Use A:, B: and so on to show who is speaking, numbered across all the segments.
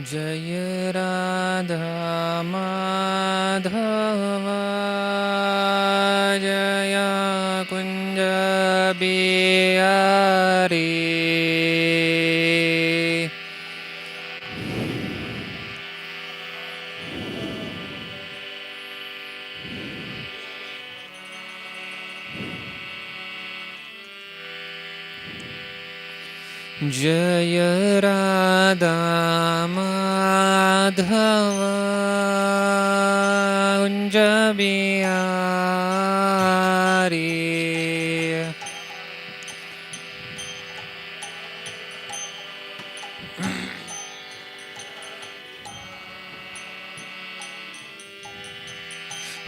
A: Jaya Radha Madhava Jaya Kunja Bihari. Jaya Radha Madhava Kunja Bihari.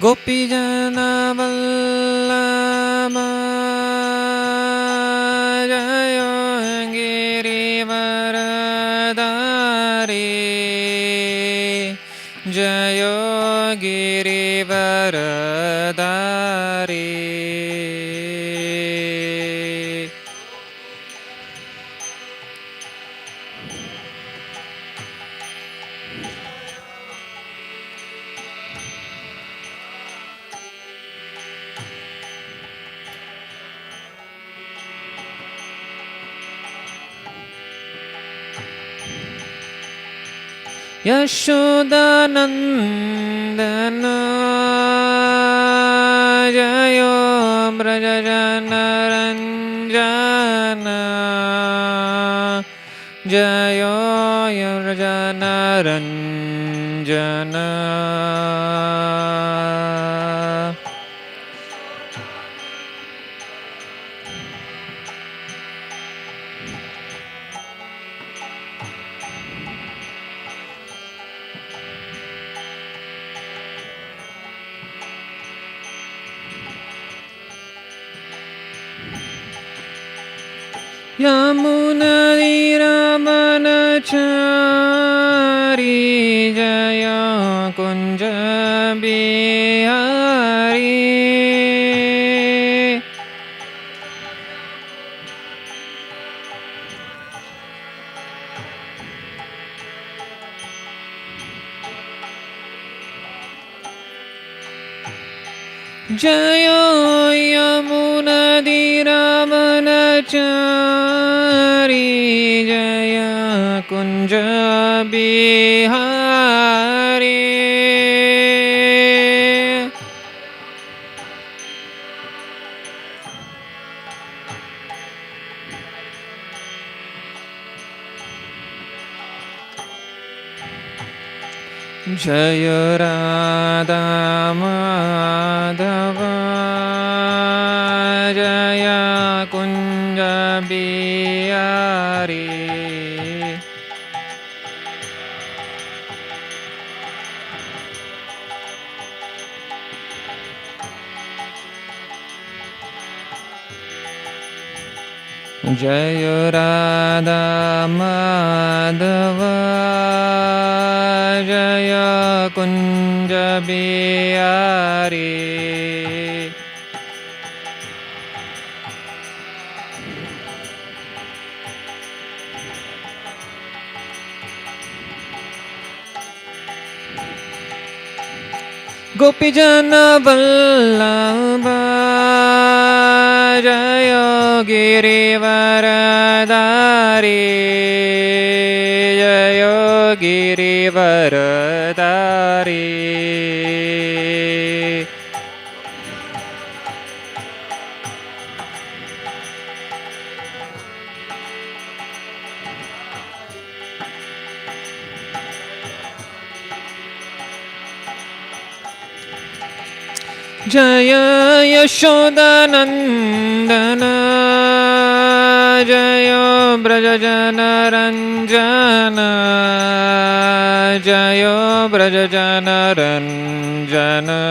A: Gopi Jana Vallabha Jaya Girivaradari Jaya Girivaradari. Yashodanandana Jayo Brajajanaranjana Jayo Brajajanaranjana. Yamuna Ramanachari Jaya Kunja Bihari. Jaya Yamuna Ramanachari Jaya Kunja Bihari. Jaya Radha Madhava Jaya Kunja Bihari. Jaya Radha Madhava Jaya Kunja Bihari. Gopi Jana Vallabha Jaya Girivaradari Jaya Girivaradari. Jaya Yashodanandana Jaya Brajajanaranjana Jaya Brajajanaranjana.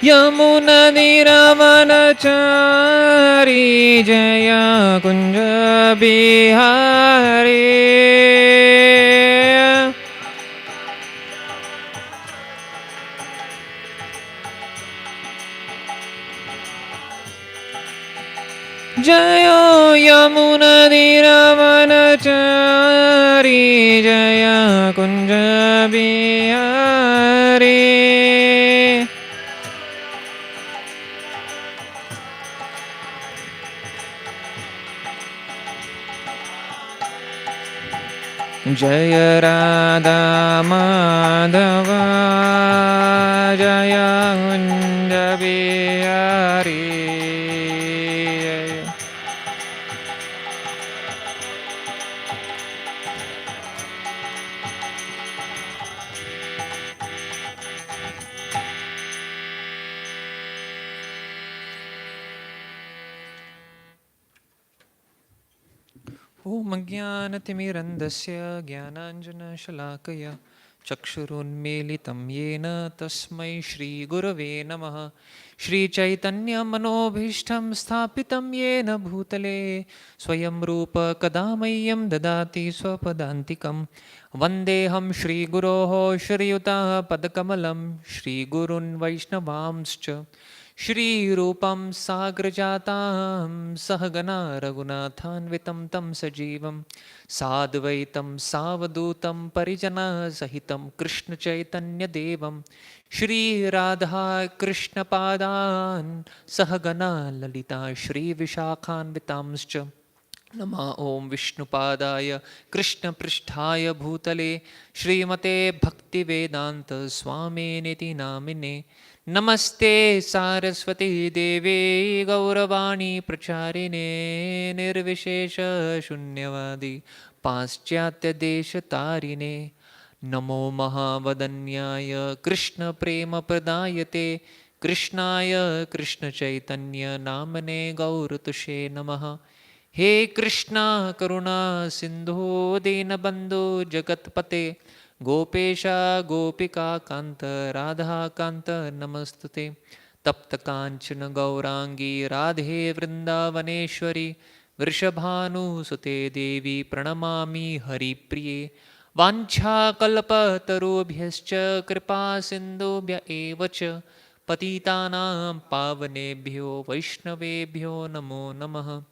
A: Yamunadiravanachari Jaya Kunja Bihari. Jaya Yamunadiravanachari Jaya Kunja Bihari. Jaya Radha Madhava Jaya Kunja Bihari. Om Jnanatimirandasya Jnananjana-shalakaya Chakshurunmilitam Yena Tasmai Shri Gurave Namaha. Shri Chaitanya Manobhishtam Sthapitam Yena Bhutale Swayam Rupa Kadamayam Dadati Swapadantikam Vandeham Shri Guroho Shri Yuta Padakamalam Shri Gurun Vaishnavamscha Shri Rupam Sagrajatam Sahagana Raghunathanvitam Tam Sajivam Sadvaitam Savadutam Parijana Sahitam Krishna Chaitanya Devam Shri Radha Krishna Padan Sahagana Lalita Shri Vishakhanvitamscha Nama Om Vishnupadaya Krishna Pristhaya Bhutale Srimate Bhaktivedanta Swami Niti Namine Namaste Saraswati Devi Gauravani Pracharine Nirvishesha Shunyavadi Paschatya Desha Tarine Namo Mahavadanyaya Krishna Prema Pradayate Krishnaya Krishna Chaitanya Namane Gauratushe Namaha. He Krishna Karuna Sindhu Dinabandhu Jagatpate Gopesha Gopika Kanta Radha Kanta Namastute Tapta Kanchana Gaurangi Radhe Vrindavaneshwari Vrishabhanu Sute Devi Pranamami Hari Priye Vancha Kalpa Tarubhyascha Kripa Sindhubhya Evacha Patitanam Pavanebhyo Vaishnavebhyo Namo Namaha.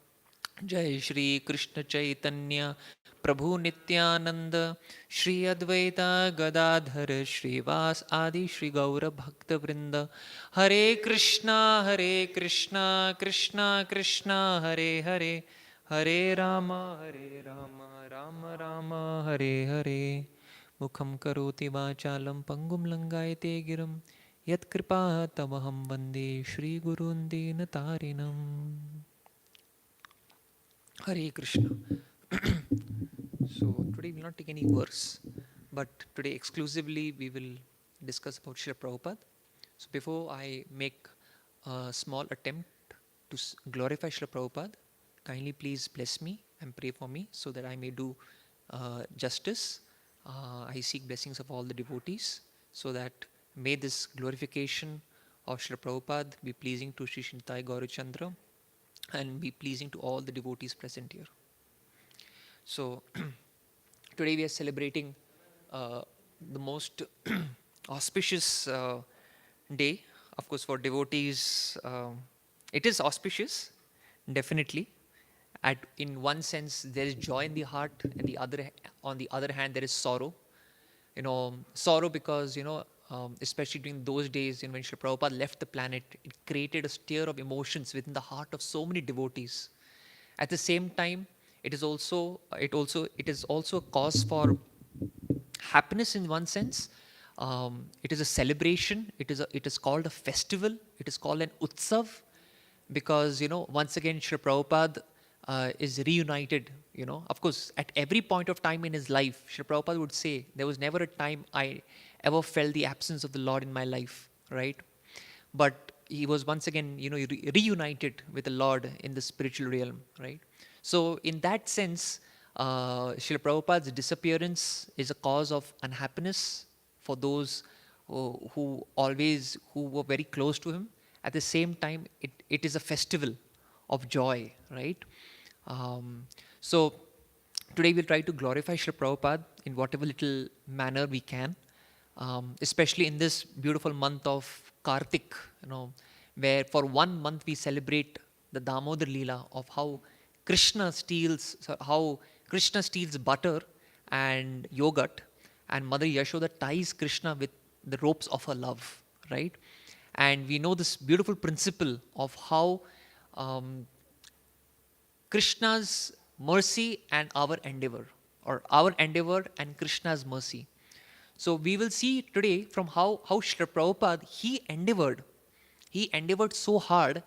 A: जय श्री कृष्ण चैतन्य प्रभु नित्यानंद श्री अद्वैता गदाधर श्रीवास आदि श्री गौर भक्त वृंद हरे कृष्णा कृष्णा कृष्णा हरे हरे हरे राम राम राम हरे हरे मुखं करोति वाचालं पंगुं लंघयते गिरिं यत्कृपा तमहं वन्दे श्रीगुरून् दीनतारिणम्. Hare Krishna. So today we will not take any verse, but today exclusively we will discuss about Srila Prabhupada. So before I make a small attempt to glorify Srila Prabhupada, kindly please bless me and pray for me so that I may do justice. I seek blessings of all the devotees so that may this glorification of Srila Prabhupada be pleasing to Sri Shintai Gaurachandra and be pleasing to all the devotees present here. So today we are celebrating the most auspicious day. Of course, for devotees, it is auspicious, definitely. In one sense, there is joy in the heart, and on the other hand, there is sorrow. Sorrow because especially during those days, when Srila Prabhupada left the planet, it created a stir of emotions within the heart of so many devotees. At the same time, it is also a cause for happiness in one sense. It is a celebration. It is called a festival. It is called an utsav because once again Srila Prabhupada is reunited. Of course, at every point of time in his life, Srila Prabhupada would say, there was never a time I ever felt the absence of the Lord in my life, right? But he was once again, reunited with the Lord in the spiritual realm, right? So in that sense, Srila Prabhupada's disappearance is a cause of unhappiness for those who were very close to him. At the same time, it is a festival of joy, right? So today we'll try to glorify Srila Prabhupada in whatever little manner we can, especially in this beautiful month of Kartik, where for 1 month we celebrate the Damodar Leela of how Krishna steals butter and yogurt, and Mother Yashoda ties Krishna with the ropes of her love, right? And we know this beautiful principle of how Krishna's mercy and our endeavor, or our endeavor and Krishna's mercy. So we will see today from how Srila Prabhupada, he endeavored so hard,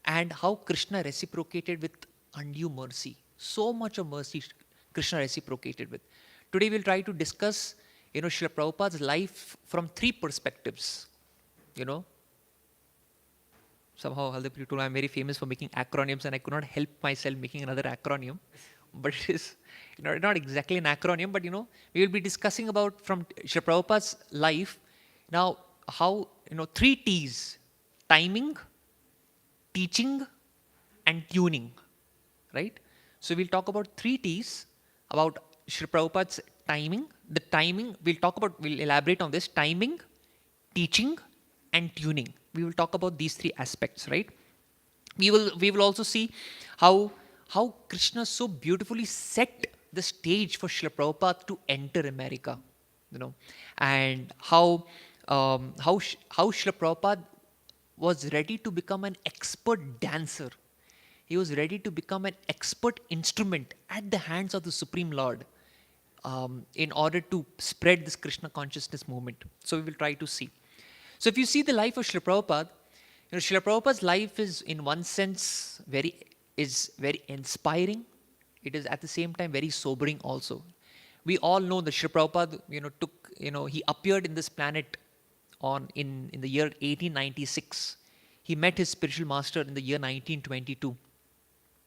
A: and how Krishna reciprocated with undue mercy. So much of mercy Krishna reciprocated with. Today we'll try to discuss, Srila Prabhupada's life from 3 perspectives. Somehow, Haldeep told I'm very famous for making acronyms, and I could not help myself making another acronym. But it is not exactly an acronym, but we will be discussing about from Srila Prabhupada's life now how 3 T's: timing, teaching, and tuning, right? So we'll talk about 3 T's about Srila Prabhupada's timing. The timing we'll elaborate on this: timing, teaching, and tuning. We will talk about these 3 aspects, right? We will also see how Krishna so beautifully set the stage for Srila Prabhupada to enter America, and how Srila Prabhupada was ready to become an expert dancer. He was ready to become an expert instrument at the hands of the Supreme Lord, in order to spread this Krishna consciousness movement. So we will try to see. So if you see the life of Srila Prabhupada, Srila Prabhupada's life is in one sense very inspiring. It is at the same time very sobering also. We all know that Srila Prabhupada, he appeared in this planet in the year 1896. He met his spiritual master in the year 1922,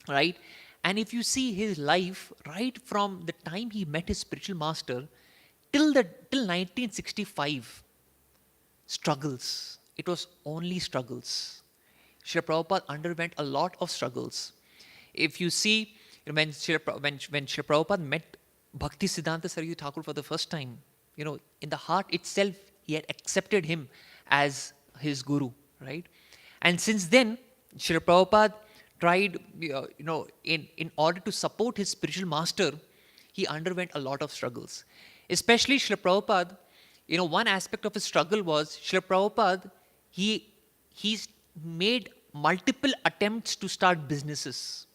A: right? And if you see his life right from the time he met his spiritual master till 1965, struggles. It was only struggles. Srila Prabhupada underwent a lot of struggles. If you see, when Srila Prabhupada met Bhaktivedanta Swami Srila Thakur for the first time, in the heart itself, he had accepted him as his guru, right? And since then, Srila Prabhupada tried, in order to support his spiritual master, he underwent a lot of struggles. Especially Srila Prabhupada, one aspect of his struggle was Srila Prabhupada, he's made multiple attempts to start businesses.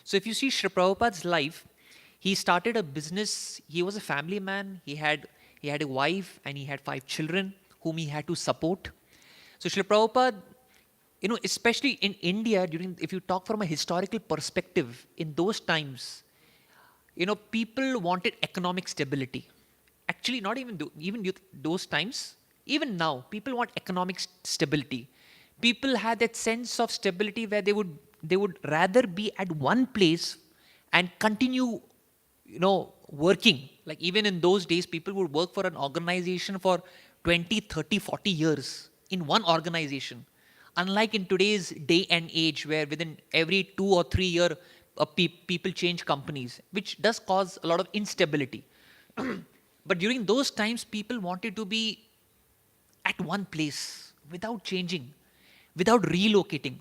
A: So if you see Srila Prabhupada's life, he started a business. He was a family man. He had a wife and he had 5 children whom he had to support. So Srila Prabhupada, especially in India, if you talk from a historical perspective, in those times, people wanted economic stability. Actually, not even those times, even now, people want economic stability. People had that sense of stability where they would rather be at one place and continue, working. Like even in those days, people would work for an organization for 20, 30, 40 years in one organization. Unlike in today's day and age, where within every 2 or 3 years, people change companies, which does cause a lot of instability. But during those times, people wanted to be at one place without changing, without relocating.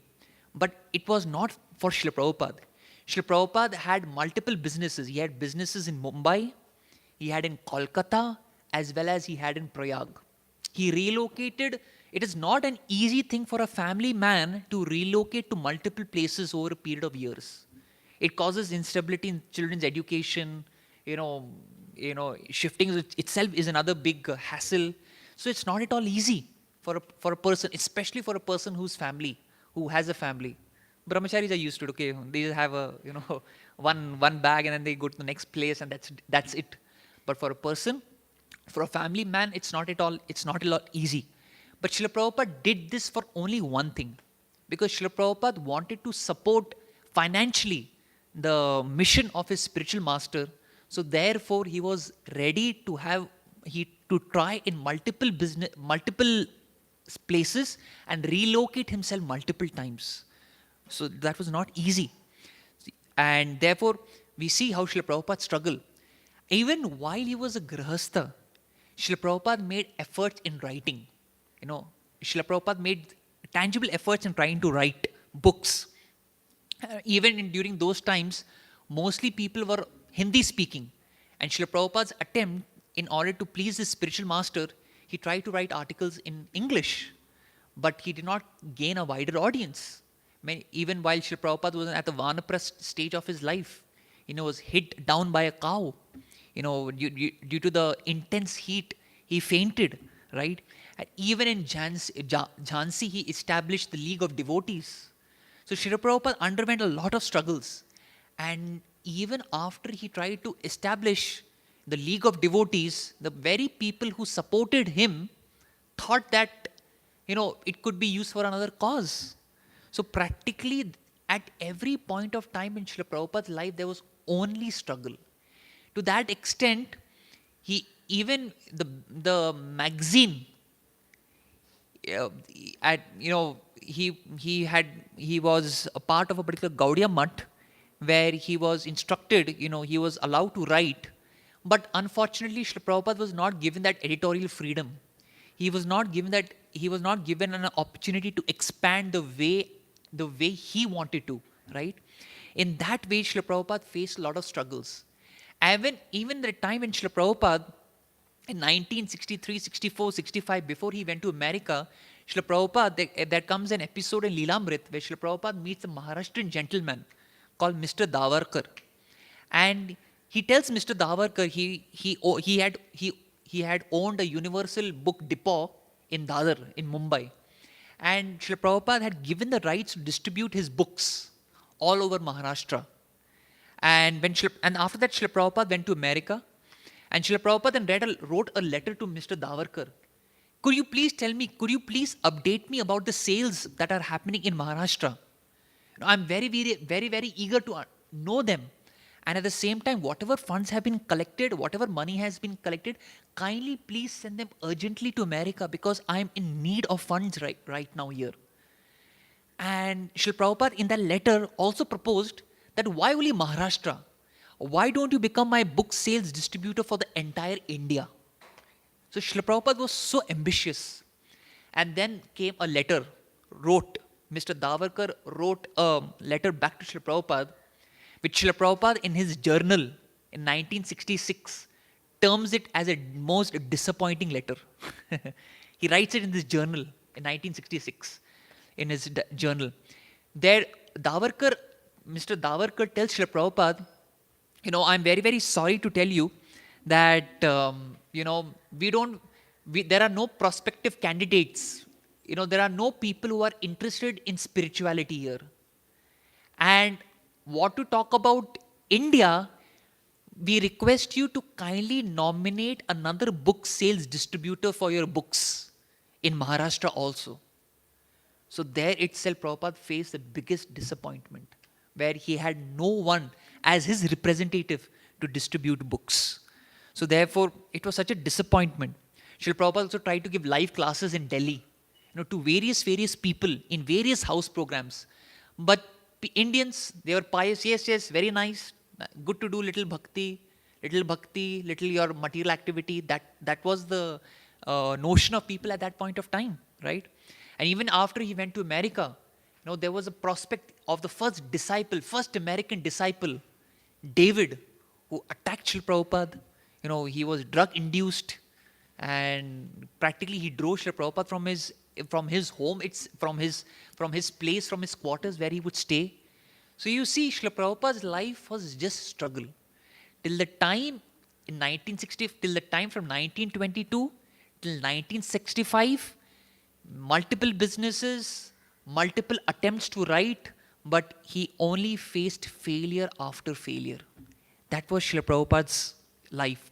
A: But it was not for Srila Prabhupada. Srila Prabhupada had multiple businesses. He had businesses in Mumbai, he had in Kolkata, as well as he had in Prayag. He relocated. It is not an easy thing for a family man to relocate to multiple places over a period of years. It causes instability in children's education. Shifting itself is another big hassle. So it's not at all easy for a person, especially for a person who has a family. Brahmacharis are used to it. Okay, they just have one bag and then they go to the next place and that's it. But for a family man, it's not at all easy. But Srila Prabhupada did this for only one thing, because Srila Prabhupada wanted to support financially the mission of his spiritual master. So therefore, he was ready to have to try in multiple places and relocate himself multiple times. So that was not easy. And therefore, we see how Srila Prabhupada struggled. Even while he was a Grihastha, Srila Prabhupada made efforts in writing. Srila Prabhupada made tangible efforts in trying to write books. Even during those times, mostly people were Hindi speaking. And Srila Prabhupada's attempt, in order to please his spiritual master, he tried to write articles in English. But he did not gain a wider audience. Even while Srila Prabhupada was at the Vanaprastha stage of his life, was hit down by a cow. Due to the intense heat, he fainted, right? And even in Jhansi, he established the League of Devotees. So Srila Prabhupada underwent a lot of struggles. And even after he tried to establish the League of Devotees, the very people who supported him thought that, it could be used for another cause. So practically at every point of time in Srila Prabhupada's life, there was only struggle. To that extent, the magazine, he was a part of a particular Gaudiya Mutt where he was instructed, he was allowed to write. But unfortunately, Srila Prabhupada was not given that editorial freedom. He was not given an opportunity to expand the way he wanted to, right? In that way, Srila Prabhupada faced a lot of struggles. Even the time when Srila Prabhupada, in 1963, 64, 65, before he went to America, Srila Prabhupada, there comes an episode in Leelamrit where Srila Prabhupada meets a Maharashtrian gentleman called Mr. Davarkar. And he tells Mr. Davarkar he had owned a universal book depot in Dadar, in Mumbai. And Srila Prabhupada had given the rights to distribute his books all over Maharashtra. And after that, Srila Prabhupada went to America. And Srila Prabhupada then wrote a letter to Mr. Davarkar. Could you please update me about the sales that are happening in Maharashtra? I'm very, very, very, very eager to know them. And at the same time, whatever funds have been collected, whatever money has been collected, kindly please send them urgently to America because I'm in need of funds right now here. And Srila Prabhupada in that letter also proposed that why only Maharashtra? Why don't you become my book sales distributor for the entire India? So Srila Prabhupada was so ambitious. And then came a letter, Mr. Davarkar wrote a letter back to Srila Prabhupada, which Srila Prabhupada in his journal in 1966 terms it as a most disappointing letter. He writes it in this journal in 1966, in his journal. There, Mr. Davarkar tells Srila Prabhupada, I'm very, very sorry to tell you that, there are no prospective candidates. There are no people who are interested in spirituality here. And what to talk about India, we request you to kindly nominate another book sales distributor for your books in Maharashtra also. So there itself, Prabhupada faced the biggest disappointment, where he had no one as his representative to distribute books. So therefore, it was such a disappointment. Srila Prabhupada also tried to give live classes in Delhi, to various people in various house programs. But Indians, they were pious, yes, very nice, good to do little bhakti, little your material activity. That was the notion of people at that point of time, right? And even after he went to America, there was a prospect of the first American disciple, David, who attacked Srila Prabhupada. He was drug-induced, and practically he drove Srila Prabhupada from his home, from his place, from his quarters where he would stay. So you see, Srila Prabhupada's life was just struggle. Till the time from 1922 till 1965, multiple businesses, multiple attempts to write, but he only faced failure after failure. That was Srila Prabhupada's life.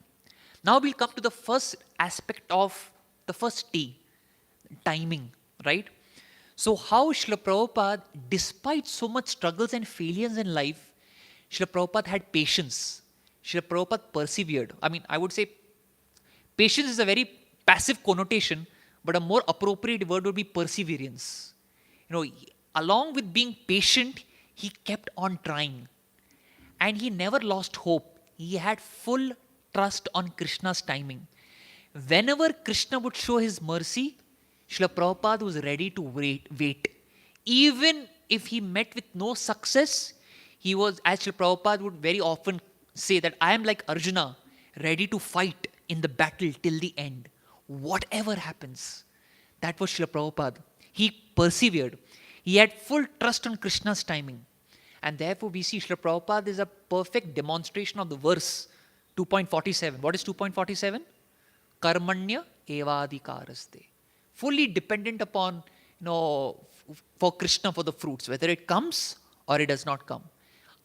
A: Now we'll come to the first aspect of the first T, timing, right? So how Srila Prabhupada, despite so much struggles and failures in life, Srila Prabhupada had patience. Srila Prabhupada persevered. I would say patience is a very passive connotation, but a more appropriate word would be perseverance. Along with being patient, he kept on trying. And he never lost hope. He had full trust on Krishna's timing. Whenever Krishna would show his mercy, Srila Prabhupada was ready to wait. Even if he met with no success, he was, as Srila Prabhupada would very often say, that I am like Arjuna, ready to fight in the battle till the end. Whatever happens. That was Srila Prabhupada. He persevered. He had full trust on Krishna's timing. And therefore we see Srila Prabhupada is a perfect demonstration of the verse 2.47. What is 2.47? Karmanya evadikaraste. Fully dependent upon, for Krishna for the fruits, whether it comes or it does not come.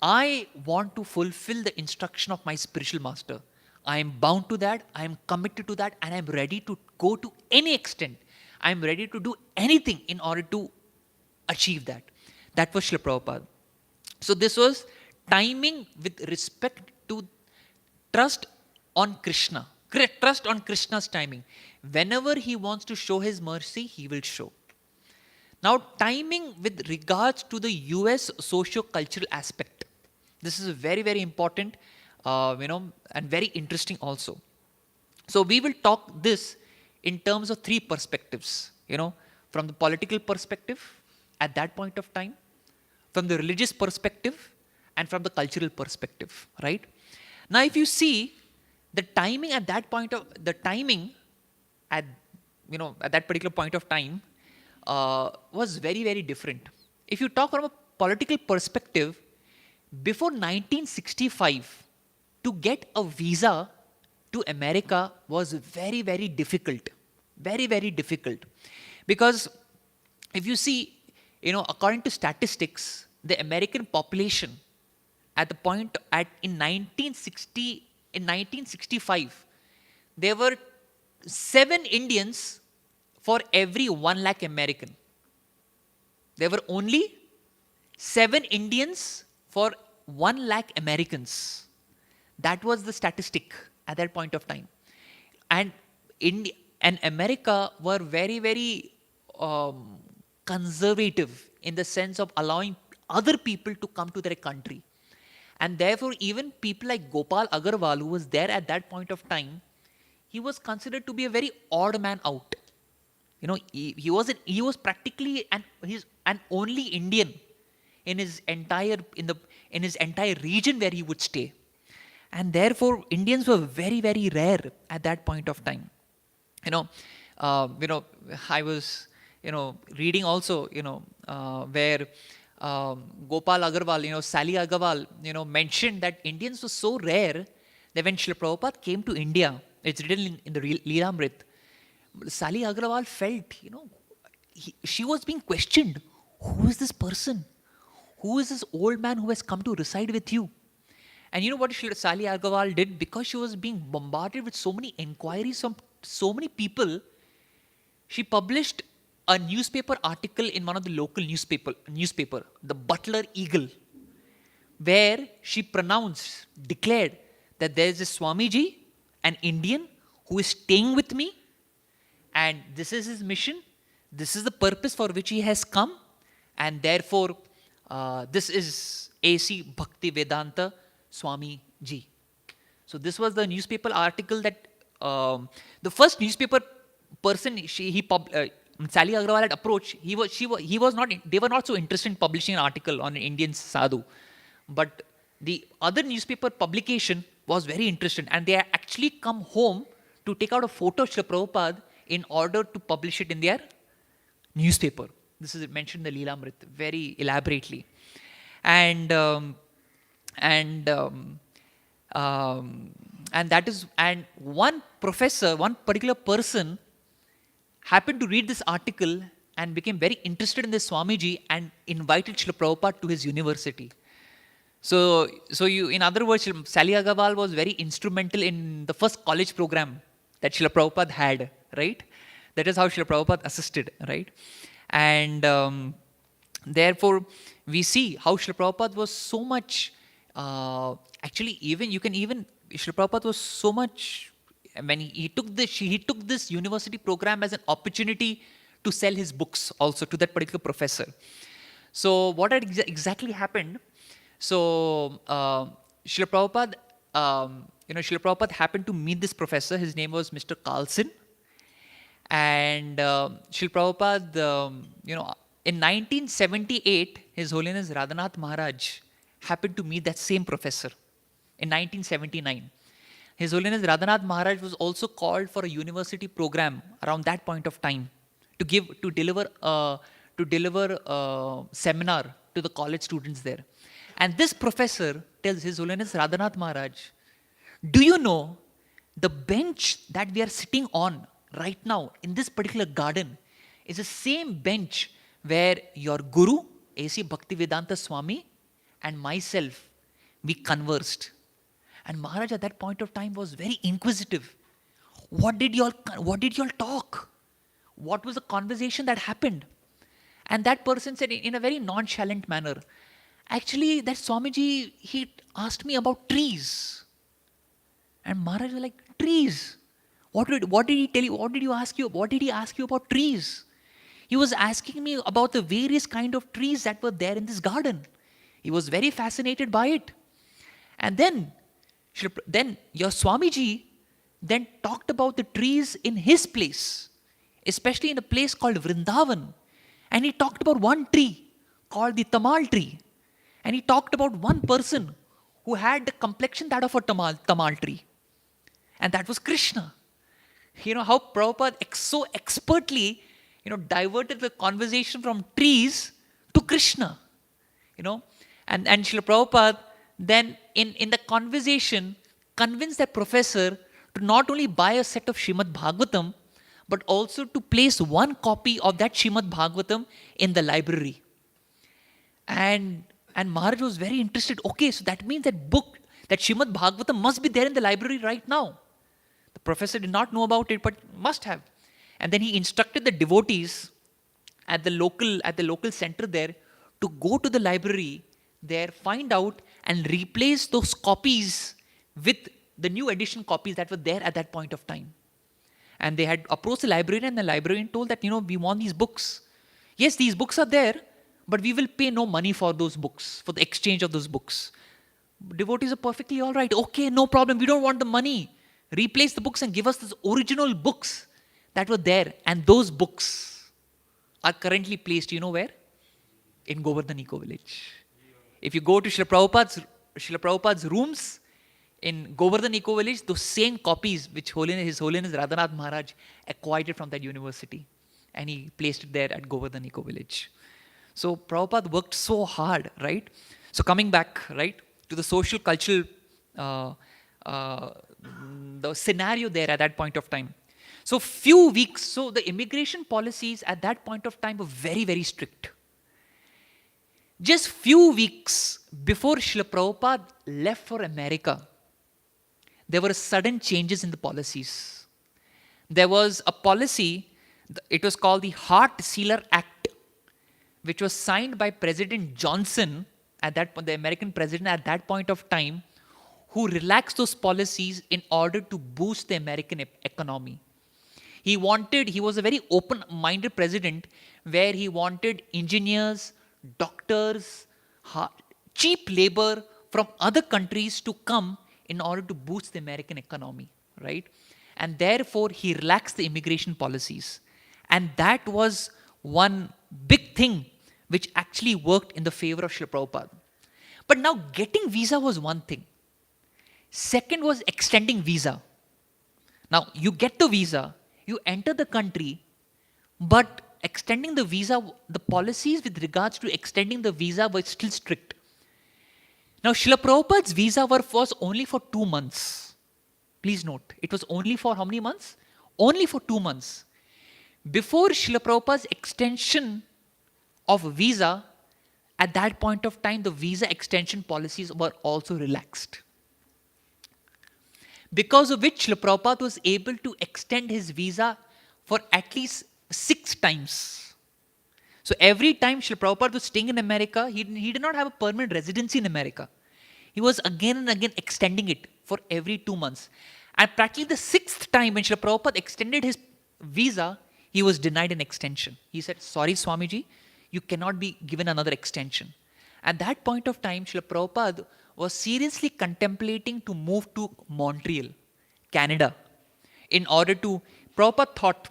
A: I want to fulfill the instruction of my spiritual master. I am bound to that, I am committed to that, and I am ready to go to any extent. I am ready to do anything in order to achieve that. That was Srila Prabhupada. So this was timing with respect to trust on Krishna. Trust on Krishna's timing. Whenever he wants to show his mercy, he will show. Now, timing with regards to the US socio-cultural aspect. This is very, very important, and very interesting also. So we will talk this in terms of three perspectives. From the political perspective at that point of time, from the religious perspective, and from the cultural perspective, right? Now, if you see the timing at that point of at that particular point of time was very, very different. If you talk from a political perspective, before 1965, to get a visa to America was very, very difficult. Very, very difficult. Because if you see, according to statistics, the American population in 1965, there were 7 Indians for every 1 lakh American. There were only 7 Indians for 1 lakh Americans. That was the statistic at that point of time. And India and America were very, very conservative in the sense of allowing other people to come to their country. And therefore, even people like Gopal Agarwal, who was there at that point of time, he was considered to be a very odd man out. He was practically an only Indian in his entire region where he would stay. And therefore, Indians were very, very rare at that point of time. I was, reading also, where Gopal Agarwal, Sally Agarwal, mentioned that Indians were so rare that when Srila Prabhupada came to India, it's written in the Leelamrit, Sally Agarwal felt, she was being questioned. Who is this person? Who is this old man who has come to reside with you? And you know what Sally Agarwal did? Because she was being bombarded with so many inquiries from so many people, she published a newspaper article in one of the local newspaper, the Butler Eagle, where she declared that there is a Swamiji, an Indian, who is staying with me, and this is his mission, this is the purpose for which he has come, and therefore, this is A.C. Bhaktivedanta Swami Ji. So this was the newspaper article that the first newspaper person Sally Agarwal had approached. He was not. They were not so interested in publishing an article on an Indian sadhu, but the other newspaper publication was very interested, and they actually come home to take out a photo of Srila Prabhupada in order to publish it in their newspaper. This is mentioned in the Leelamrit very elaborately, and one professor, one particular person, happened to read this article and became very interested in this Swamiji and invited Srila Prabhupada to his university. So in other words, Sally Agarwal was very instrumental in the first college program that Srila Prabhupada had, right? That is how Srila Prabhupada assisted, right? And therefore, we see how Srila Prabhupada was so much, Srila Prabhupada was so much when he took this university program as an opportunity to sell his books also to that particular professor. So what had exactly happened? So Srila Prabhupada, Srila Prabhupada happened to meet this professor. His name was Mr. Carlson. And Srila Prabhupada, in 1978, His Holiness Radhanath Maharaj happened to meet that same professor in 1979. His Holiness Radhanath Maharaj was also called for a university program around that point of time to deliver a seminar to the college students there. And this professor tells His Holiness Radhanath Maharaj, do you know the bench that we are sitting on right now in this particular garden is the same bench where your Guru, A.C. Bhaktivedanta Swami, and myself, we conversed. And Maharaj at that point of time was very inquisitive. What did y'all talk? What was the conversation that happened? And that person said in a very nonchalant manner, actually that Swamiji, he asked me about trees. And Maharaj was like, trees? What did he tell you? What did he ask you about trees? He was asking me about the various kind of trees that were there in this garden. He was very fascinated by it. And then your Swamiji then talked about the trees in his place, especially in a place called Vrindavan. And he talked about one tree called the Tamal tree. And he talked about one person who had the complexion that of a Tamal tree. And that was Krishna. How Prabhupada so expertly, diverted the conversation from trees to Krishna. And Srila Prabhupada then in the conversation convinced that professor to not only buy a set of Srimad Bhagavatam, but also to place one copy of that Srimad Bhagavatam in the library. And Maharaj was very interested. Okay, so that means that book, that Srimad Bhagavatam must be there in the library right now. The professor did not know about it, but must have. And then he instructed the devotees at the local center there to go to the library there, find out and replace those copies with the new edition copies that were there at that point of time. And they had approached the librarian, and the librarian told that, we want these books. Yes, these books are there, but we will pay no money for those books, for the exchange of those books. Devotees are perfectly all right. Okay, no problem. We don't want the money. Replace the books and give us the original books that were there. And those books are currently placed, where? In Govardhan Eco Village. If you go to Srila Prabhupada's rooms in Govardhan Eco Village, those same copies which His Holiness Radhanath Maharaj acquired from that university. And he placed it there at Govardhan Eco Village. So Prabhupada worked so hard, right? So coming back, right, to the social, cultural, the scenario there at that point of time. So the immigration policies at that point of time were very, very strict. Just few weeks before Srila Prabhupada left for America, there were sudden changes in the policies. There was a policy, it was called the Hart-Celler Act, which was signed by President Johnson, the American president at that point of time, who relaxed those policies in order to boost the American economy. He was a very open-minded president where he wanted engineers, doctors, cheap labor from other countries to come in order to boost the American economy, right? And therefore, he relaxed the immigration policies. And that was one big thing which actually worked in the favor of Srila Prabhupada. But now getting visa was one thing. Second was extending visa. Now, you get the visa, you enter the country, but extending the visa, the policies with regards to extending the visa were still strict. Now, Srila Prabhupada's visa was only for 2 months. Please note, it was only for how many months? Only for 2 months. Before Srila Prabhupada's extension of visa, at that point of time, the visa extension policies were also relaxed. Because of which Srila Prabhupada was able to extend his visa for at least 6 times. So every time Srila Prabhupada was staying in America, he did not have a permanent residency in America. He was again and again extending it for every 2 months.
B: And practically the sixth time when Srila Prabhupada extended his visa, he was denied an extension. He said, sorry Swamiji, you cannot be given another extension. At that point of time, Srila Prabhupada was seriously contemplating to move to Montreal, Canada, in order to, Prabhupada thought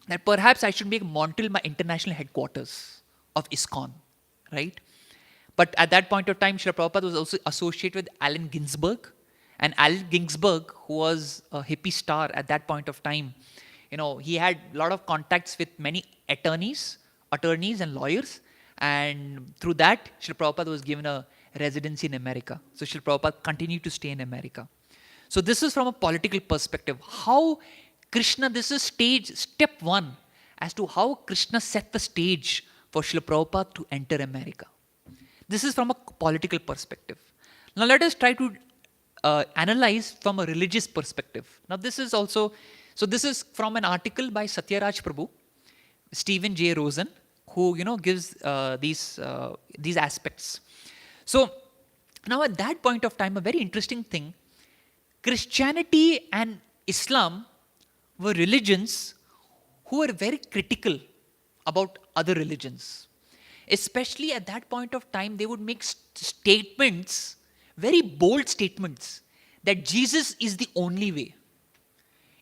B: that perhaps I should make Montreal my international headquarters of ISKCON, right? But at that point of time, Srila Prabhupada was also associated with Allen Ginsberg. And Allen Ginsberg, who was a hippie star at that point of time, he had a lot of contacts with many attorneys and lawyers. And through that, Srila Prabhupada was given a residency in America. So Srila Prabhupada continued to stay in America. So this is from a political perspective. How Krishna, this is step one, as to how Krishna set the stage for Srila Prabhupada to enter America. This is from a political perspective. Now let us try to analyze from a religious perspective. Now this is also, so this is from an article by Satyaraj Prabhu, Stephen J. Rosen, who gives these aspects. So now at that point of time, a very interesting thing, Christianity and Islam were religions who were very critical about other religions. Especially at that point of time, they would make statements, very bold statements, that Jesus is the only way.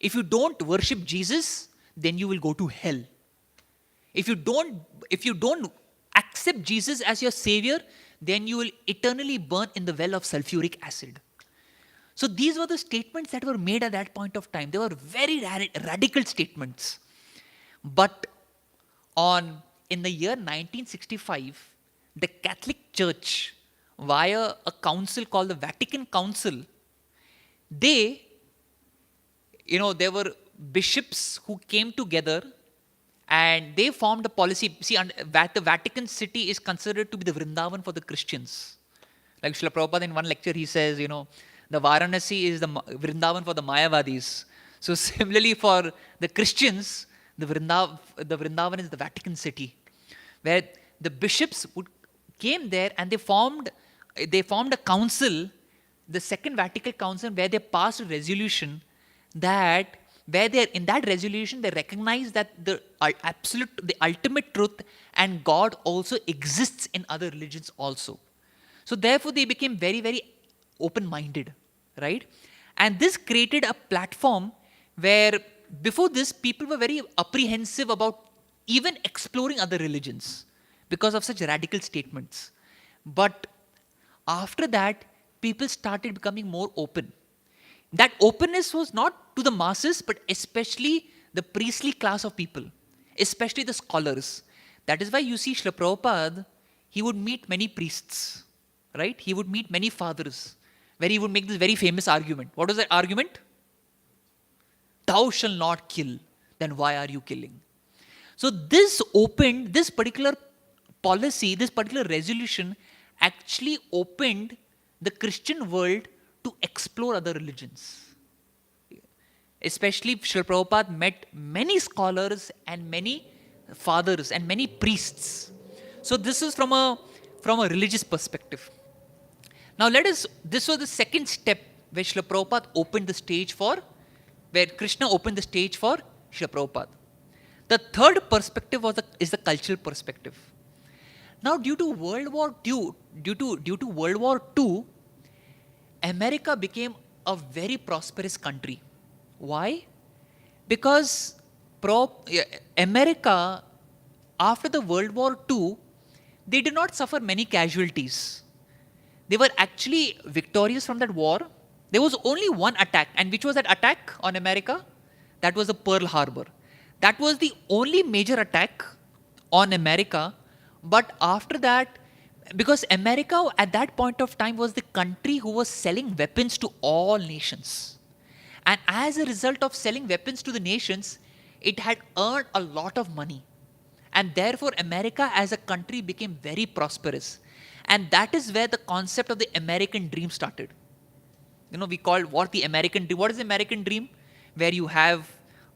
B: If you don't worship Jesus, then you will go to hell. If you don't accept Jesus as your savior, then you will eternally burn in the well of sulfuric acid. So these were the statements that were made at that point of time. They were very radical statements. But in the year 1965, the Catholic Church, via a council called the Vatican Council, there were bishops who came together and they formed a policy. See, the Vatican City is considered to be the Vrindavan for the Christians. Like Srila Prabhupada in one lecture, he says, the Varanasi is the Vrindavan for the Mayavadis. So similarly for the Christians, the Vrindavan is the Vatican City, where the bishops came there and they formed a council, the Second Vatican Council, where they passed a resolution that in that resolution they recognized that the ultimate truth and God also exists in other religions also. So therefore they became very, very open-minded, right? And this created a platform where before this people were very apprehensive about even exploring other religions because of such radical statements. But after that, people started becoming more open. That openness was not to the masses, but especially the priestly class of people, especially the scholars. That is why you see Srila Prabhupada, he would meet many priests, right? He would meet many fathers, where he would make this very famous argument. What was that argument? Thou shalt not kill, then why are you killing? So this particular policy, this particular resolution actually opened the Christian world to explore other religions. Especially Srila Prabhupada met many scholars and many fathers and many priests. So this is from a religious perspective. Now this was the second step where Srila Prabhupada opened the stage where Krishna opened the stage for Srila Prabhupada. The third perspective is the cultural perspective. Now due to World War II, America became a very prosperous country. Why? Because America, after the World War II, they did not suffer many casualties. They were actually victorious from that war. There was only one attack. And which was that attack on America? That was the Pearl Harbor. That was the only major attack on America. But after that, because America at that point of time was the country who was selling weapons to all nations. And as a result of selling weapons to the nations, it had earned a lot of money. And therefore, America as a country became very prosperous. And that is where the concept of the American dream started. We call what the American dream. What is the American dream? Where you have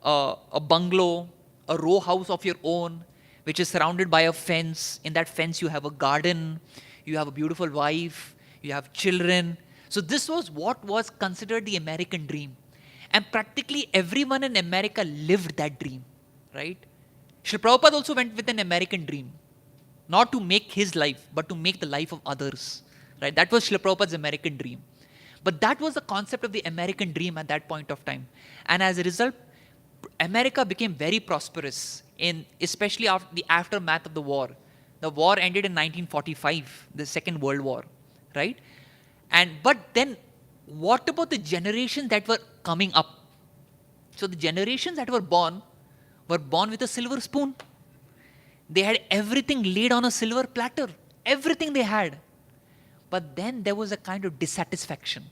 B: a bungalow, a row house of your own, which is surrounded by a fence. In that fence, you have a garden, you have a beautiful wife, you have children. So this was what was considered the American dream. And practically everyone in America lived that dream, right? Srila Prabhupada also went with an American dream, not to make his life, but to make the life of others, right? That was Srila Prabhupada's American dream. But that was the concept of the American dream at that point of time. And as a result, America became very prosperous, especially after the aftermath of the war. The war ended in 1945, the Second World War, right? But then, what about the generations that were coming up? So the generations that were born with a silver spoon. They had everything laid on a silver platter, everything they had. But then there was a kind of dissatisfaction.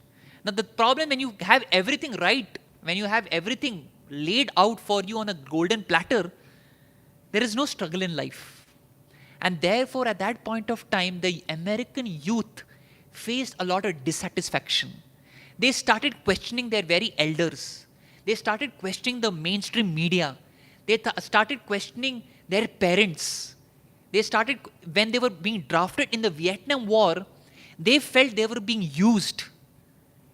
B: Now the problem when you have everything right, when you have everything laid out for you on a golden platter, there is no struggle in life. And therefore at that point of time, the American youth faced a lot of dissatisfaction. They started questioning their very elders. They started questioning the mainstream media. They started questioning their parents. They started, when they were being drafted in the Vietnam War, they felt they were being used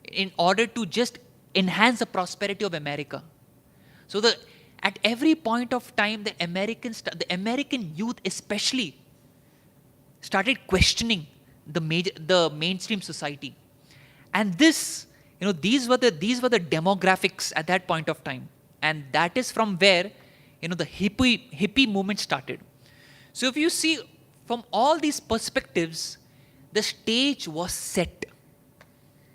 B: in order to just enhance the prosperity of America. So at every point of time, the American youth especially started questioning the mainstream society. And these were the demographics at that point of time. And that is from where, the hippie movement started. So if you see from all these perspectives, the stage was set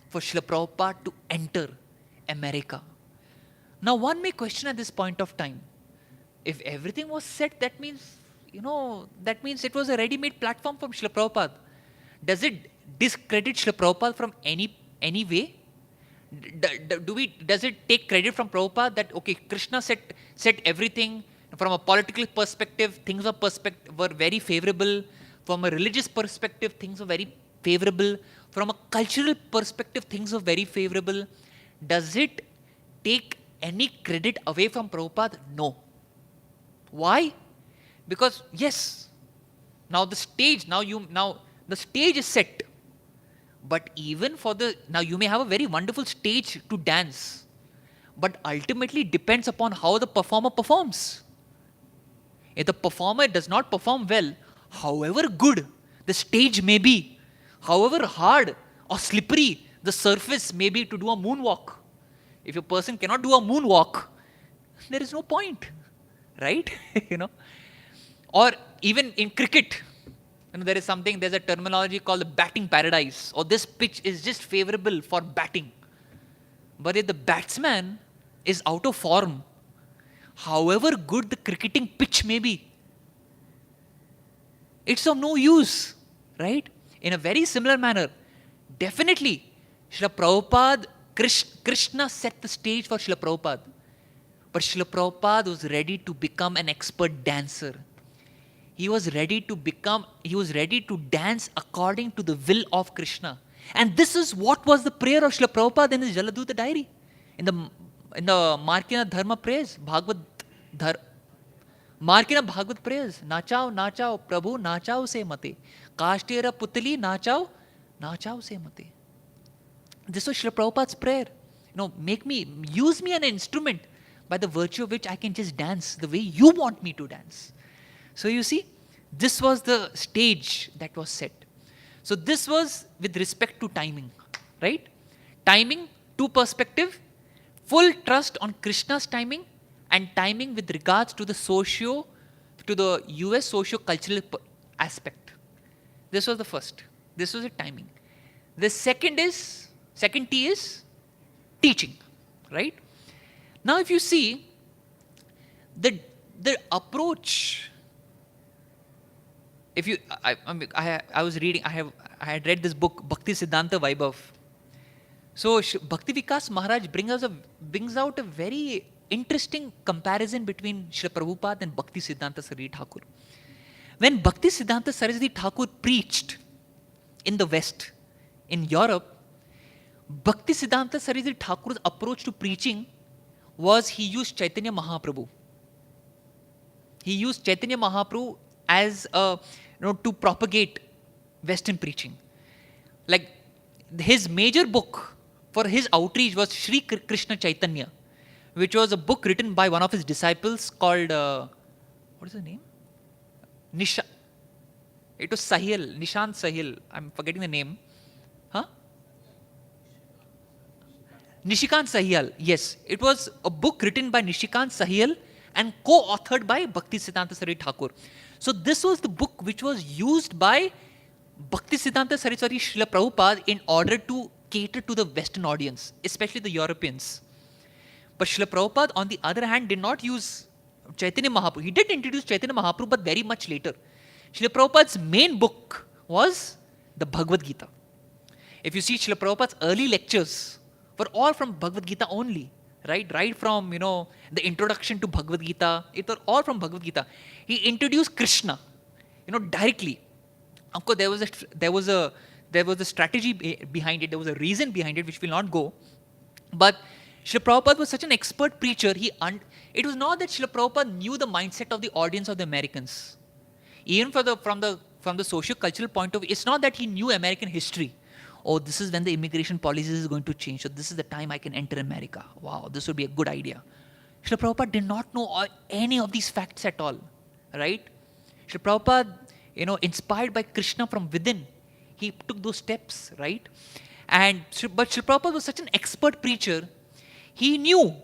B: for Srila Prabhupada to enter America. Now one may question at this point of time, if everything was set, that means it was a ready-made platform from Srila Prabhupada. Does it discredit Srila Prabhupada from any way? Does it take credit from Prabhupada that, okay, Krishna set everything from a political perspective, things were very favorable. From a religious perspective, things were very favorable. From a cultural perspective, things were very favorable. Does it take any credit away from Prabhupada? No. Why? Because yes, now the stage is set. But even now you may have a very wonderful stage to dance, but ultimately it depends upon how the performer performs. If the performer does not perform well, however good the stage may be, however hard or slippery the surface may be to do a moonwalk, if a person cannot do a moonwalk, there is no point, right? Or even in cricket, there's a terminology called the batting paradise, or this pitch is just favorable for batting. But if the batsman is out of form, however good the cricketing pitch may be, it's of no use, right? In a very similar manner, definitely, Srila Prabhupada, Krishna set the stage for Srila Prabhupada. But Srila Prabhupada was ready to become an expert dancer. He was ready to dance according to the will of Krishna. And this is what was the prayer of Srila Prabhupada in his Jaladuta diary. In the Markina Dharma prayers, Markina Bhagavad prayers, Nachao, Nachao, Prabhu, Nachao se mate. Kashtera Putali, Nachao, Nachao se mate. This was Srila Prabhupada's prayer. Use me an instrument by the virtue of which I can just dance the way you want me to dance. So you see, this was the stage that was set. So this was with respect to timing, right? Timing, two perspective, full trust on Krishna's timing, and timing with regards to the US socio-cultural aspect. This was the first. This was the timing. The second T is teaching, right? Now if you see, the approach, I was reading, I had read this book, Bhaktivedanta Vaibhav. So Bhakti Vikas Maharaj brings out a very interesting comparison between Srila Prabhupada and Bhakti Siddhanta Saraswati Thakur. When Bhakti Siddhanta Saraswati Thakur preached in the West, in Europe, Bhakti Siddhanta Saraswati Thakur's approach to preaching was he used Chaitanya Mahaprabhu. He used Chaitanya Mahaprabhu as to propagate Western preaching. Like his major book for his outreach was Sri Krishna Chaitanya. which was a book written by one of his disciples called, what is the name? It was Sahil, Nishant Sahil. I'm forgetting the name. Huh? Nishikant Sahil. Yes, it was a book written by Nishikant Sahil and co-authored by Bhaktisiddhanta Saraswati Thakur. So this was the book which was used by Bhaktisiddhanta Saraswati Srila Prabhupada in order to cater to the Western audience, especially the Europeans. But Srila Prabhupada, on the other hand, did not use Chaitanya Mahaprabhu. He did introduce Chaitanya Mahaprabhu, but very much later. Srila Prabhupada's main book was the Bhagavad Gita. If you see Srila Prabhupada's early lectures were all from Bhagavad Gita only, right? Right from, the introduction to Bhagavad Gita, it were all from Bhagavad Gita. He introduced Krishna, directly. Of course, there was a strategy behind it. There was a reason behind it, which will not go. But Srila Prabhupada was such an expert preacher. It was not that Srila Prabhupada knew the mindset of the audience of the Americans. Even from the socio-cultural point of view, it's not that he knew American history. Oh, this is when the immigration policies is going to change. So this is the time I can enter America. Wow, this would be a good idea. Srila Prabhupada did not know any of these facts at all, right? Srila Prabhupada, inspired by Krishna from within, he took those steps, right? But Srila Prabhupada was such an expert preacher. He knew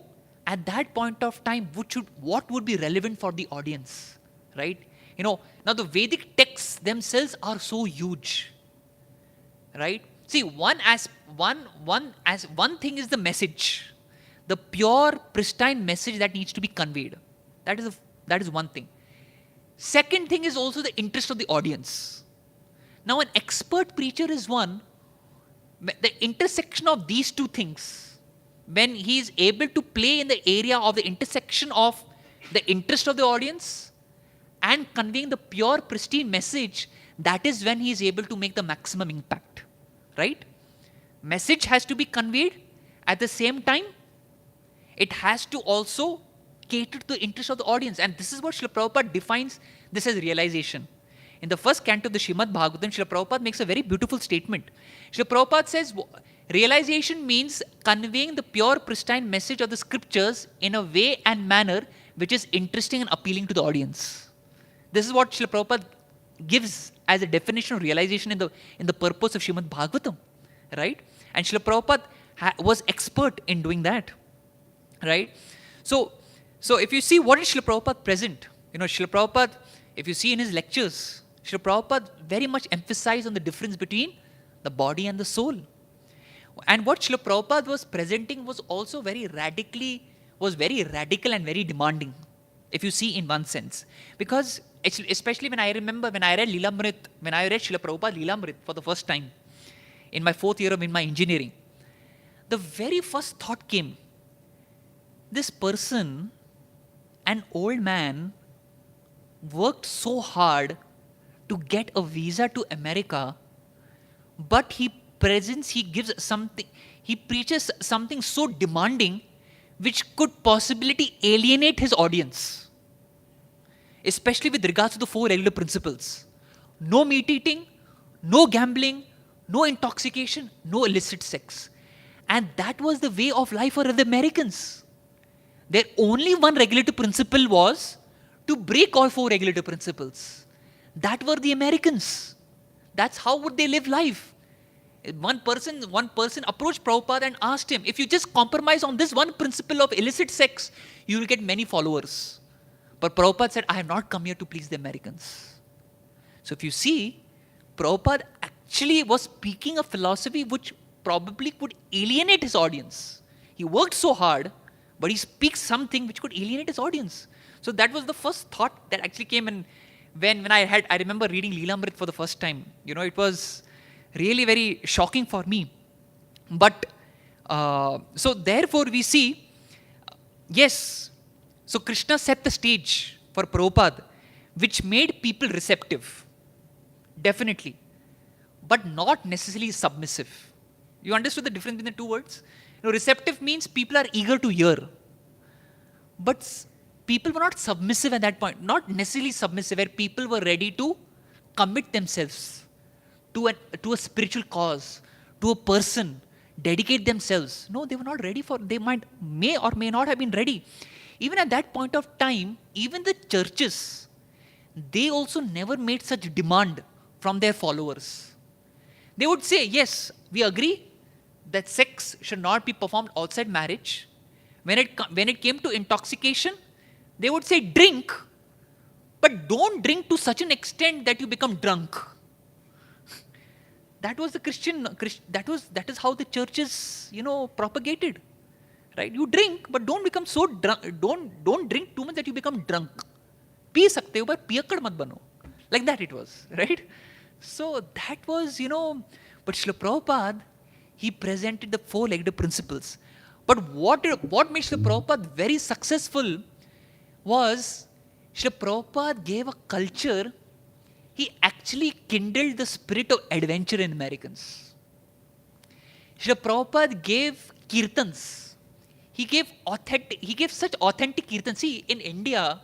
B: at that point of time what would be relevant for the audience, right? Now the Vedic texts themselves are so huge, right? See, one thing is the message, the pure, pristine message that needs to be conveyed. That is one thing. Second thing is also the interest of the audience. Now, an expert preacher is one. The intersection of these two things, when he is able to play in the area of the intersection of the interest of the audience and conveying the pure, pristine message, that is when he is able to make the maximum impact, right? Message has to be conveyed. At the same time, it has to also cater to the interest of the audience. And this is what Srila Prabhupada defines this as realization. In the first canto of the Srimad Bhagavatam, Srila Prabhupada makes a very beautiful statement. Srila Prabhupada says, realization means conveying the pure, pristine message of the scriptures in a way and manner which is interesting and appealing to the audience. This is what Srila Prabhupada gives as a definition of realization in the purpose of Srimad Bhagavatam, right? And Srila Prabhupada was expert in doing that, right? So if you see what is Srila Prabhupada present, Srila Prabhupada, if you see in his lectures, Srila Prabhupada very much emphasized on the difference between the body and the soul. And what Srila Prabhupada was presenting was also very radical and very demanding, if you see in one sense. Because especially when I remember when I read Srila Prabhupada Leelamrit for the first time in my 4th year of my engineering, the very first thought came, this person, an old man, worked so hard to get a visa to America, but he preaches something so demanding which could possibly alienate his audience, especially with regards to the 4 regular principles. No meat eating, no gambling, no intoxication, no illicit sex. And that was the way of life for the Americans. Their only one regulative principle was to break all 4 regulative principles. That were the Americans. That's how would they live life. One person approached Prabhupada and asked him, if you just compromise on this one principle of illicit sex, you will get many followers. But Prabhupada said, I have not come here to please the Americans. So if you see, Prabhupada actually was speaking a philosophy which probably would alienate his audience. He worked so hard, but he speaks something which could alienate his audience. So that was the first thought that actually came in when I remember reading Leelamrit for the first time. It was really very shocking for me. But, so therefore we see, yes, so Krishna set the stage for Prabhupada, which made people receptive, definitely, but not necessarily submissive. You understood the difference between the two words? Receptive means people are eager to hear, but people were not submissive at that point, not necessarily submissive, where people were ready to commit themselves to a spiritual cause, to a person, dedicate themselves. No, they were not ready for, may or may not have been ready. Even at that point of time, even the churches, they also never made such demand from their followers. They would say, yes, we agree that sex should not be performed outside marriage. When it came to intoxication, they would say, drink, but don't drink to such an extent that you become drunk. That was the that is how the churches, propagated. Right? You drink, but don't become so drunk. Don't drink too much that you become drunk. Pee sakte ho, but piyakad mat bano. Like that it was, right? So that was, but Srila Prabhupada, he presented the four-legged principles. But what made Srila Prabhupada very successful was, Srila Prabhupada gave a culture, he actually kindled the spirit of adventure in Americans. Srila Prabhupada gave kirtans. He gave such authentic kirtan. See, in India,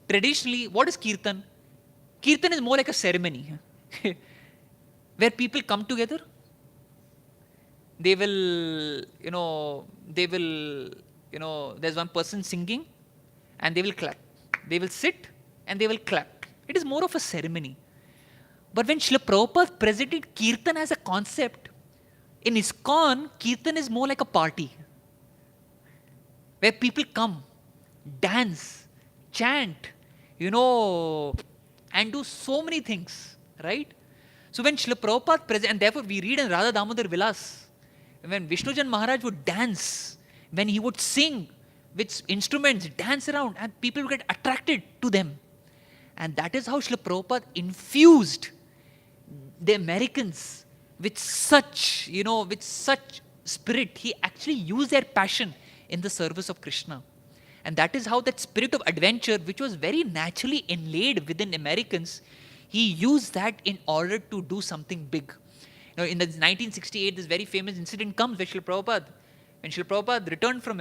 B: traditionally, what is kirtan? Kirtan is more like a ceremony where people come together. They will, there's one person singing and they will clap. They will sit and they will clap. It is more of a ceremony. But when Srila Prabhupada presented kirtan as a concept, in ISKCON, kirtan is more like a party where people come, dance, chant, and do so many things, right? So when Srila Prabhupada presented, and therefore we read in Radha Damodar Vilas, when Vishnujan Maharaj would dance, when he would sing with instruments, dance around, and people would get attracted to them. And that is how Srila Prabhupada infused the Americans with such spirit. He actually used their passion in the service of Krishna. And that is how that spirit of adventure, which was very naturally inlaid within Americans, he used that in order to do something big. In the 1968, this very famous incident comes with Srila Prabhupada. When Srila Prabhupada returned from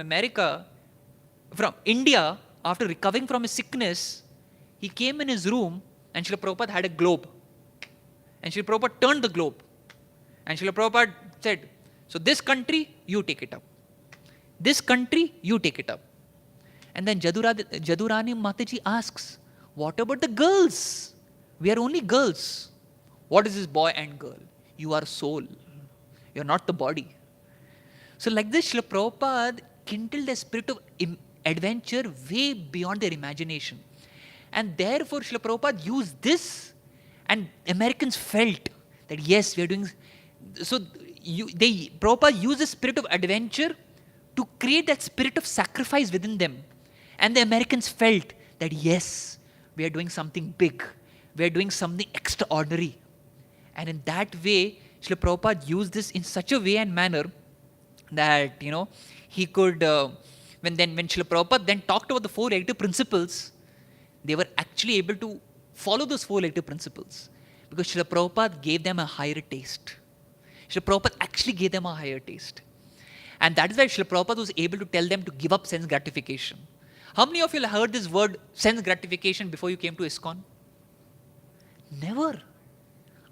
B: India, after recovering from his sickness, he came in his room and Srila Prabhupada had a globe. And Srila Prabhupada turned the globe. And Srila Prabhupada said, so this country, you take it up. This country, you take it up. And then Jadurani Mataji asks, what about the girls? We are only girls. What is this boy and girl? You are soul. You are not the body. So like this, Srila Prabhupada kindled a spirit of adventure way beyond their imagination. And therefore, Srila Prabhupada used this, and Americans felt that yes, we are doing. So Prabhupada used the spirit of adventure to create that spirit of sacrifice within them. And the Americans felt that yes, we are doing something big. We are doing something extraordinary. And in that way, Srila Prabhupada used this in such a way and manner that, he could, when Srila Prabhupada then talked about the four-legged principles, they were actually able to follow those four-legged principles because Srila Prabhupada gave them a higher taste. Srila Prabhupada actually gave them a higher taste. And that is why Srila Prabhupada was able to tell them to give up sense gratification. How many of you have heard this word sense gratification before you came to ISKCON? Never.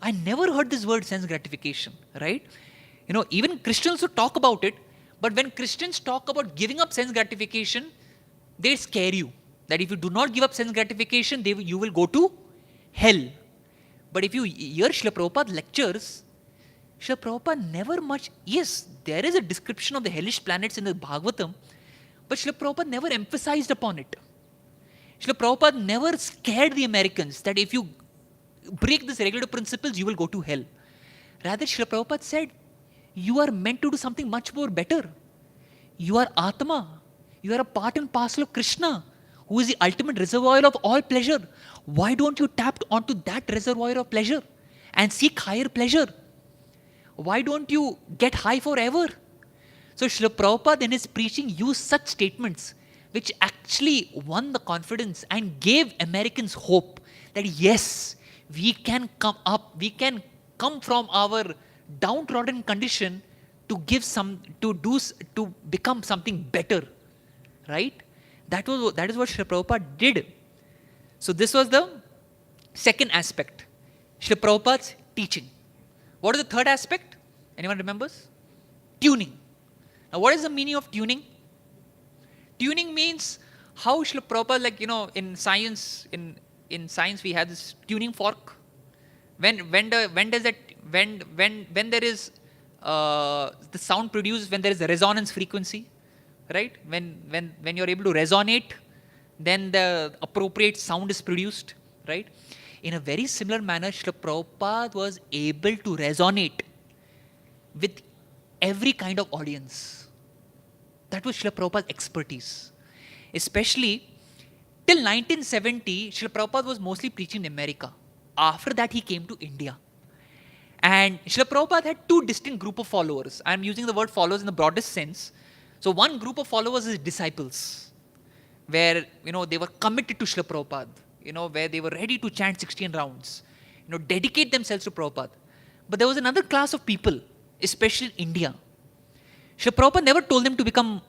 B: I never heard this word sense gratification, right? Even Christians who talk about it, but when Christians talk about giving up sense gratification, they scare you. That if you do not give up sense gratification, you will go to hell. But if you hear Srila Prabhupada lectures, Srila Prabhupada never much, yes, there is a description of the hellish planets in the Bhagavatam, but Srila Prabhupada never emphasized upon it. Srila Prabhupada never scared the Americans that if you break these regulative principles, you will go to hell. Rather, Srila Prabhupada said, you are meant to do something much more better. You are Atma. You are a part and parcel of Krishna, who is the ultimate reservoir of all pleasure. Why don't you tap onto that reservoir of pleasure and seek higher pleasure? Why don't you get high forever? So Srila Prabhupada in his preaching used such statements which actually won the confidence and gave Americans hope that yes, we can come up, we can come from our downtrodden condition to become something better, right? That is what Srila Prabhupada did. So this was the second aspect, Srila Prabhupada's teaching. What is the third aspect? Anyone remembers? tuning. Now, what is the meaning of tuning? Tuning means how Srila Prabhupada, like, in science, in science we have this tuning fork. When does that, when there is the sound produced, when there is a resonance frequency, right? When you're able to resonate, then the appropriate sound is produced, right? In a very similar manner, Srila Prabhupada was able to resonate with every kind of audience. That was Srila Prabhupada's expertise. Especially till 1970, Srila Prabhupada was mostly preaching in America. After that, he came to India. And Srila Prabhupada had two distinct group of followers. I'm using the word followers in the broadest sense. So one group of followers is disciples, where they were committed to Srila Prabhupada, where they were ready to chant 16 rounds, dedicate themselves to Prabhupada. But there was another class of people, especially in India. Srila Prabhupada never told them to become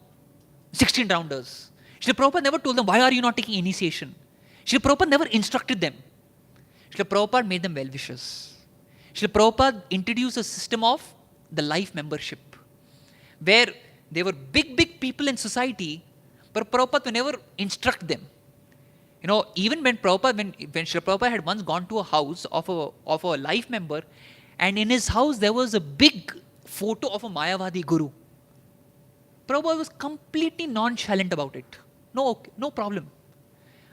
B: 16 rounders. Srila Prabhupada never told them, why are you not taking initiation? Srila Prabhupada never instructed them. Srila Prabhupada made them well-wishers. Srila Prabhupada introduced a system of the life membership, where they were big people in society, but Prabhupada would never instruct them. Even when Srila Prabhupada had once gone to a house of a life member, and in his house there was a big photo of a Mayavadi guru. Prabhupada was completely nonchalant about it. No problem.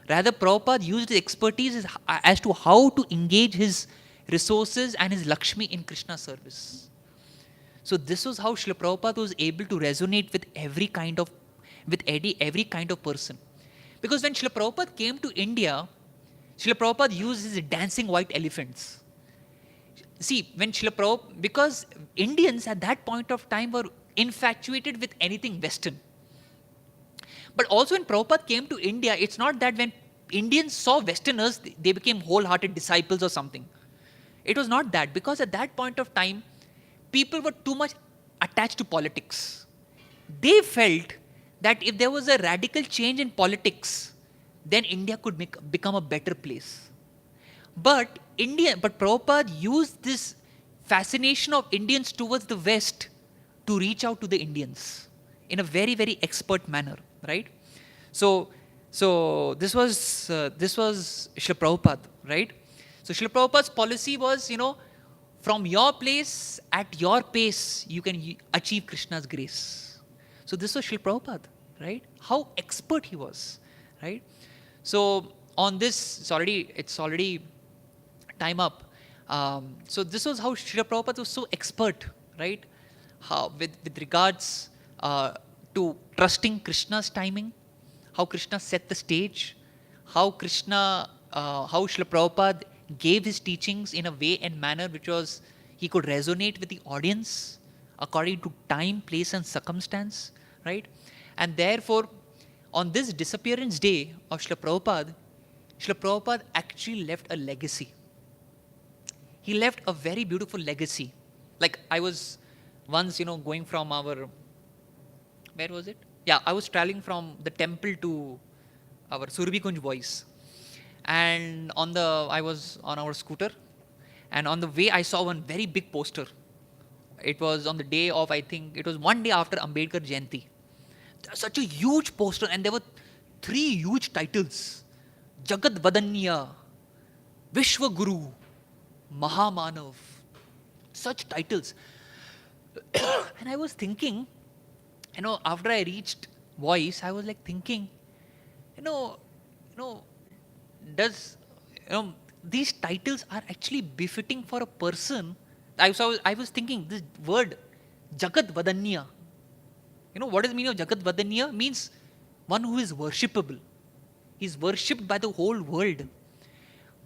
B: Rather, Prabhupada used his expertise as to how to engage his resources and his Lakshmi in Krishna service. So this was how Srila Prabhupada was able to resonate with every kind of person. Because when Srila Prabhupada came to India, Srila Prabhupada used his dancing white elephants. See, because Indians at that point of time were infatuated with anything Western. But also when Prabhupada came to India, it's not that when Indians saw Westerners, they became wholehearted disciples or something. It was not that, because at that point of time, people were too much attached to politics. They felt that if there was a radical change in politics, then India could become a better place. But Prabhupada used this fascination of Indians towards the West to reach out to the Indians in a very, very expert manner, right? So this was Srila Prabhupada, right? So Srila Prabhupada's policy was, from your place, at your pace, you can achieve Krishna's grace. So this was Srila Prabhupada, right? How expert he was, right? So on this, it's already time up. So this was how Srila Prabhupada was so expert, right? How, with regards to trusting Krishna's timing, how Krishna set the stage, how Srila Prabhupada gave his teachings in a way and manner which was, he could resonate with the audience according to time, place and circumstance, right? And therefore, on this disappearance day of Srila Prabhupada actually left a legacy. He left a very beautiful legacy. Like I was once, going from where was it? Yeah, I was traveling from the temple to our Surbikunj boys. And I was on our scooter, and on the way I saw one very big poster. It was on the day of, I think, it was one day after Ambedkar Jayanti. Such a huge poster, and there were 3 huge titles. Jagat Vadanya, Vishwa Guru, Mahamanav. Such titles. And I was thinking, after I reached Voice, I was like thinking, these titles are actually befitting for a person. I was thinking this word, Jagat Vadanya. What is the meaning of Jagat Vadanya? Means one who is worshipable. He's worshipped by the whole world.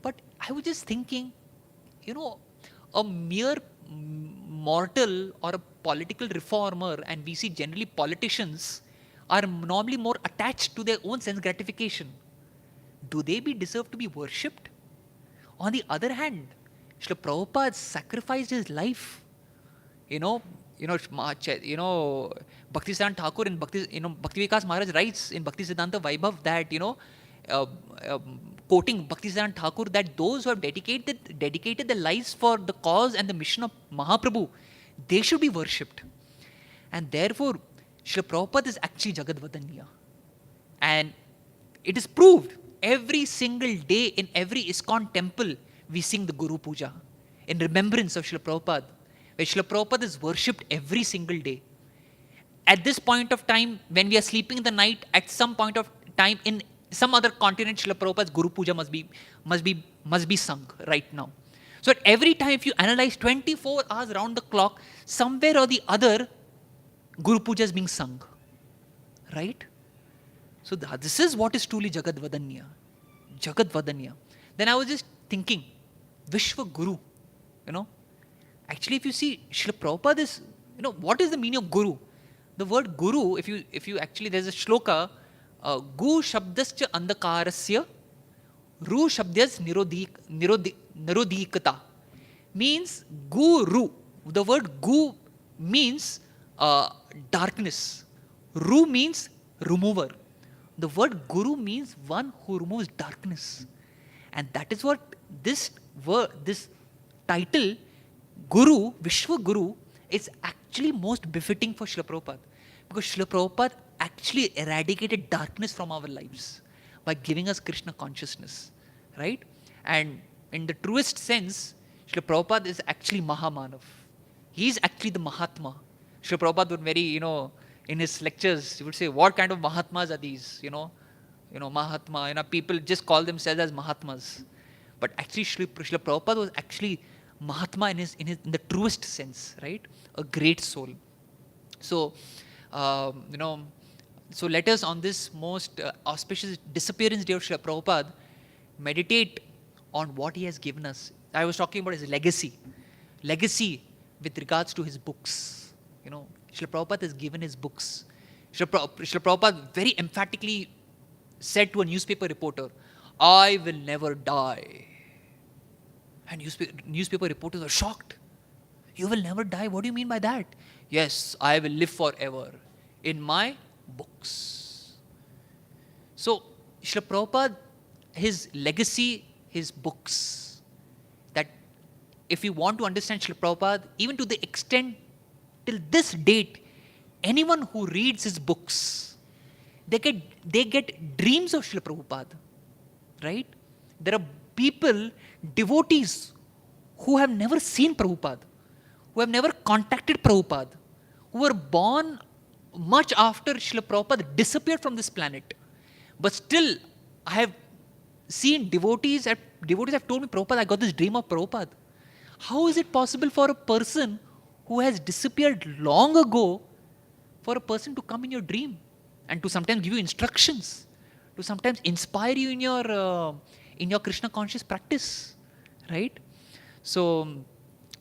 B: But I was just thinking, a mere mortal or a political reformer, and we see generally politicians are normally more attached to their own sense gratification. Do they deserve to be worshipped? On the other hand, Srila Prabhupada sacrificed his life. Bhaktivedanta Thakur and Bhakti Vikas Maharaj writes in Bhaktivedanta Vaibhav that, quoting Bhaktivedanta Thakur, that those who have dedicated their lives for the cause and the mission of Mahaprabhu, they should be worshipped. And therefore, Srila Prabhupada is actually Jagadvadanya. And it is proved every single day in every ISKCON temple, we sing the Guru Puja in remembrance of Srila Prabhupada, where Srila Prabhupada is worshipped every single day. At this point of time, when we are sleeping in the night, at some point of time in some other continent, Srila Prabhupada's Guru Puja must be sung right now. So at every time, if you analyze 24 hours around the clock, somewhere or the other, Guru Puja is being sung. Right? So this is what is truly Jagadvadanya. Jagadvadanya. Then I was just thinking, Vishwa Guru, Actually, if you see, Srila Prabhupada is, what is the meaning of Guru? The word Guru, if you actually, there's a shloka, Gu Shabdascha Andakarasya, Ru Shabdyas Nirodhikata. Means Guru. The word Gu means darkness. Ru means remover. The word Guru means one who removes darkness. And that is what this title, Guru, Vishwa Guru, is actually most befitting for Srila Prabhupada. Because Srila Prabhupada actually eradicated darkness from our lives by giving us Krishna consciousness. Right? And in the truest sense, Srila Prabhupada is actually Mahamanav. He is actually the Mahatma. Srila Prabhupada would very, in his lectures, he would say, what kind of Mahatmas are these? Mahatma, people just call themselves as Mahatmas. But actually, Srila Prabhupada was actually Mahatma in the truest sense, right? A great soul. So, so let us on this most auspicious disappearance day of Srila Prabhupada meditate on what he has given us. I was talking about his legacy with regards to his books. Srila Prabhupada has given his books. Srila Prabhupada very emphatically said to a newspaper reporter, I will never die. And newspaper reporters are shocked. You will never die? What do you mean by that? Yes, I will live forever in my books. So, Srila Prabhupada, his legacy, his books, that if you want to understand Srila Prabhupada, even to the extent till this date, anyone who reads his books, they get dreams of Srila Prabhupada. Right? There are people, devotees, who have never seen Prabhupada, who have never contacted Prabhupada, who were born much after Srila Prabhupada disappeared from this planet. But still, I have seen devotees have told me, Prabhupada, I got this dream of Prabhupada. How is it possible for a person who has disappeared long ago, for a person to come in your dream and to sometimes give you instructions, to sometimes inspire you in your Krishna conscious practice, right? So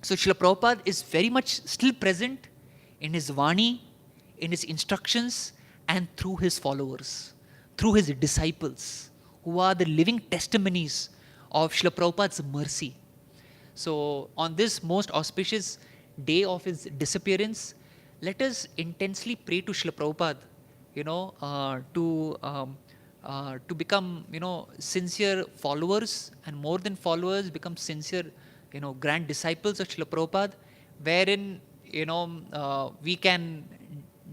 B: Srila Prabhupada is very much still present in his Vani, in his instructions, and through his followers, through his disciples, who are the living testimonies of Srila Prabhupada's mercy. So on this most auspicious day of his disappearance, let us intensely pray to Srila Prabhupada, to become, sincere followers, and more than followers, become sincere, grand disciples of Srila Prabhupada, wherein, we can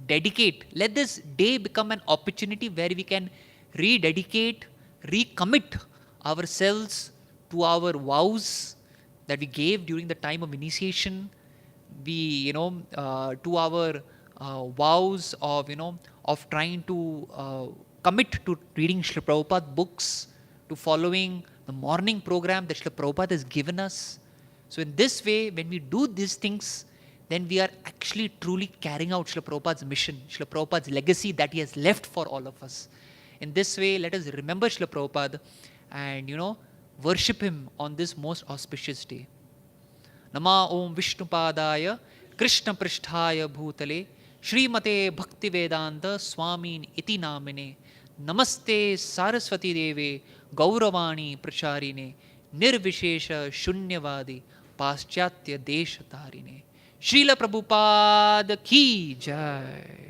B: dedicate. Let this day become an opportunity where we can rededicate, recommit ourselves to our vows that we gave during the time of initiation. To our vows of trying to commit to reading Srila Prabhupada books, to following the morning program that Srila Prabhupada has given us. So in this way, when we do these things, then we are actually truly carrying out Srila Prabhupada's mission, Srila Prabhupada's legacy that he has left for all of us. In this way, let us remember Srila Prabhupada and, worship him on this most auspicious day. Nama Om Vishnupadaya Krishna Pristhaya Bhutale Srimate Bhaktivedanta Swami Iti Namine Namaste Saraswati Deve Gauravani Pracharine Nirvishesha Shunyavadi Paschatya Deshatarine. Srila Prabhupada Ki Jai.